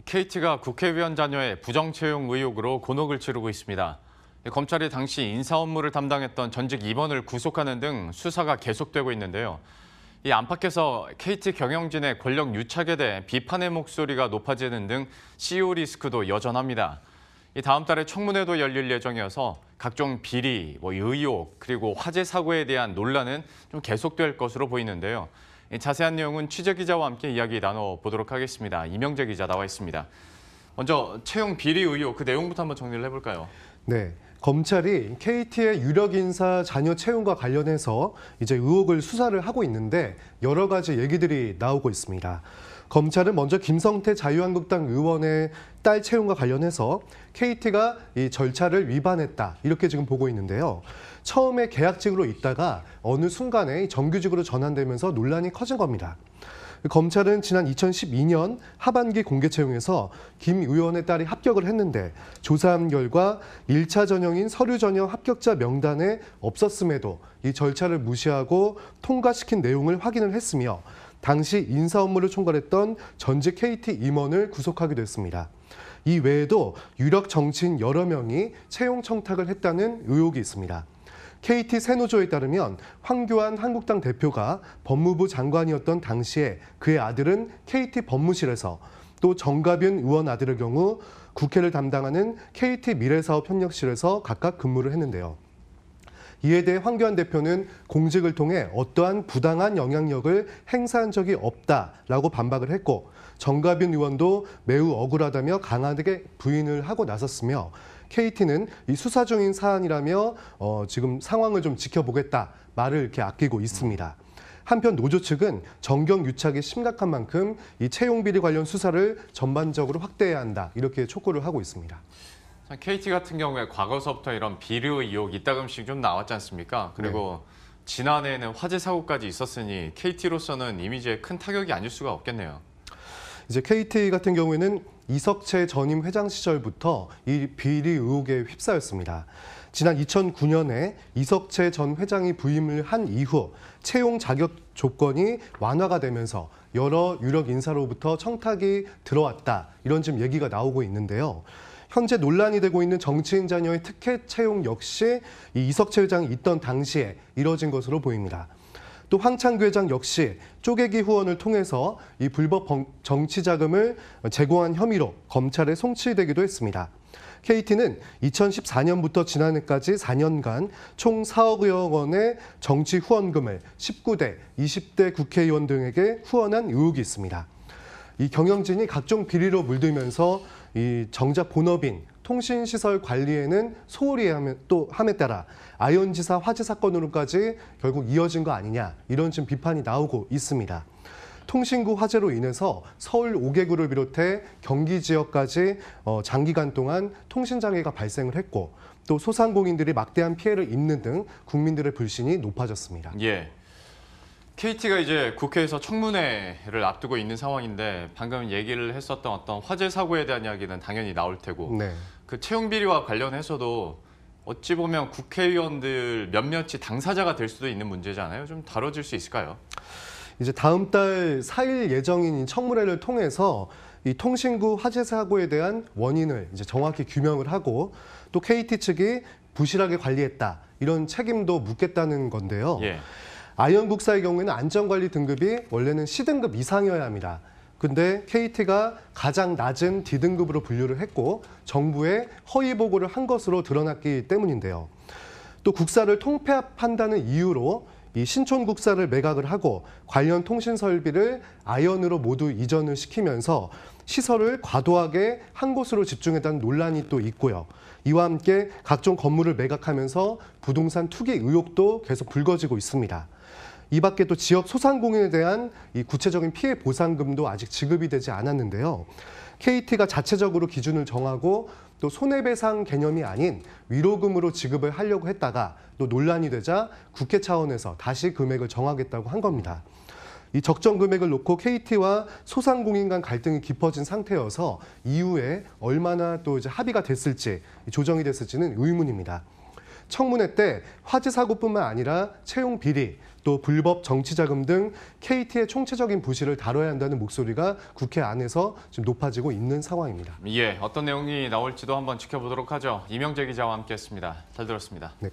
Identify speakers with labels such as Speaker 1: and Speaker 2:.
Speaker 1: KT가 국회의원 자녀의 부정채용 의혹으로 곤혹을 치르고 있습니다. 검찰이 당시 인사 업무를 담당했던 전직 임원을 구속하는 등 수사가 계속되고 있는데요. 이 안팎에서 KT 경영진의 권력 유착에 대해 비판의 목소리가 높아지는 등 CEO 리스크도 여전합니다. 다음 달에 청문회도 열릴 예정이어서 각종 비리, 의혹, 그리고 화재 사고에 대한 논란은 좀 계속될 것으로 보이는데요. 자세한 내용은 취재기자와 함께 이야기 나눠보도록 하겠습니다. 이명재 기자 나와 있습니다. 먼저 채용 비리 의혹 그 내용부터 한번 정리를 해볼까요?
Speaker 2: 네, 검찰이 KT의 유력 인사 자녀 채용과 관련해서 이제 의혹을 수사를 하고 있는데 여러 가지 얘기들이 나오고 있습니다. 검찰은 먼저 김성태 자유한국당 의원의 딸 채용과 관련해서 KT가 이 절차를 위반했다 이렇게 지금 보고 있는데요. 처음에 계약직으로 있다가 어느 순간에 정규직으로 전환되면서 논란이 커진 겁니다. 검찰은 지난 2012년 하반기 공개 채용에서 김 의원의 딸이 합격을 했는데 조사한 결과 1차 전형인 서류 전형 합격자 명단에 없었음에도 이 절차를 무시하고 통과시킨 내용을 확인을 했으며 당시 인사 업무를 총괄했던 전직 KT 임원을 구속하기도 했습니다. 이 외에도 유력 정치인 여러 명이 채용 청탁을 했다는 의혹이 있습니다. KT 새노조에 따르면 황교안 한국당 대표가 법무부 장관이었던 당시에 그의 아들은 KT 법무실에서 또 정가빈 의원 아들의 경우 국회를 담당하는 KT 미래사업협력실에서 각각 근무를 했는데요. 이에 대해 황교안 대표는 공직을 통해 어떠한 부당한 영향력을 행사한 적이 없다라고 반박을 했고 정가빈 의원도 매우 억울하다며 강하게 부인을 하고 나섰으며 KT는 이 수사 중인 사안이라며 지금 상황을 좀 지켜보겠다 말을 이렇게 아끼고 있습니다. 한편 노조 측은 정경 유착이 심각한 만큼 이 채용 비리 관련 수사를 전반적으로 확대해야 한다 이렇게 촉구를 하고 있습니다.
Speaker 1: KT 같은 경우에 과거서부터 이런 비리 의혹 이따금씩 좀 나왔지 않습니까? 그리고 지난해에는 화재 사고까지 있었으니 KT로서는 이미지에 큰 타격이 아닐 수가 없겠네요.
Speaker 2: 이제 KT 같은 경우에는 이석채 전임 회장 시절부터 이 비리 의혹에 휩싸였습니다. 지난 2009년에 이석채 전 회장이 부임을 한 이후 채용 자격 조건이 완화가 되면서 여러 유력 인사로부터 청탁이 들어왔다 이런 지금 얘기가 나오고 있는데요. 현재 논란이 되고 있는 정치인 자녀의 특혜 채용 역시 이 이석채 회장이 있던 당시에 이뤄진 것으로 보입니다. 또 황창규 회장 역시 쪼개기 후원을 통해서 이 불법 정치 자금을 제공한 혐의로 검찰에 송치되기도 했습니다. KT는 2014년부터 지난해까지 4년간 총 4억여 원의 정치 후원금을 19대, 20대 국회의원 등에게 후원한 의혹이 있습니다. 이 경영진이 각종 비리로 물들면서 이 정작 본업인 통신시설 관리에는 소홀히 함에 따라 아현지사 화재 사건으로까지 결국 이어진 거 아니냐 이런 지금 비판이 나오고 있습니다. 통신구 화재로 인해서 서울 5개구를 비롯해 경기 지역까지 장기간 동안 통신장애가 발생을 했고 또 소상공인들이 막대한 피해를 입는 등 국민들의 불신이 높아졌습니다.
Speaker 1: 예. KT가 이제 국회에서 청문회를 앞두고 있는 상황인데 방금 얘기를 했었던 어떤 화재 사고에 대한 이야기는 당연히 나올 테고
Speaker 2: 네.
Speaker 1: 그 채용 비리와 관련해서도 어찌 보면 국회의원들 몇몇이 당사자가 될 수도 있는 문제잖아요. 좀 다뤄질 수 있을까요?
Speaker 2: 이제 다음 달 4일 예정인 청문회를 통해서 이 통신구 화재 사고에 대한 원인을 이제 정확히 규명을 하고 또 KT 측이 부실하게 관리했다 이런 책임도 묻겠다는 건데요.
Speaker 1: 예.
Speaker 2: 아현국사의 경우에는 안전관리 등급이 원래는 C등급 이상이어야 합니다. 근데 KT가 가장 낮은 D등급으로 분류를 했고 정부에 허위 보고를 한 것으로 드러났기 때문인데요. 또 국사를 통폐합한다는 이유로 이 신촌국사를 매각을 하고 관련 통신 설비를 아현으로 모두 이전을 시키면서 시설을 과도하게 한 곳으로 집중했다는 논란이 또 있고요. 이와 함께 각종 건물을 매각하면서 부동산 투기 의혹도 계속 불거지고 있습니다. 이 밖에 또 지역 소상공인에 대한 이 구체적인 피해 보상금도 아직 지급이 되지 않았는데요. KT가 자체적으로 기준을 정하고 또 손해배상 개념이 아닌 위로금으로 지급을 하려고 했다가 또 논란이 되자 국회 차원에서 다시 금액을 정하겠다고 한 겁니다. 이 적정 금액을 놓고 KT와 소상공인 간 갈등이 깊어진 상태여서 이후에 얼마나 또 이제 합의가 됐을지, 조정이 됐을지는 의문입니다. 청문회 때 화재 사고뿐만 아니라 채용 비리, 또 불법 정치자금 등 KT의 총체적인 부실을 다뤄야 한다는 목소리가 국회 안에서 지금 높아지고 있는 상황입니다.
Speaker 1: 예, 어떤 내용이 나올지도 한번 지켜보도록 하죠. 이명재 기자와 함께했습니다. 잘 들었습니다.
Speaker 2: 네.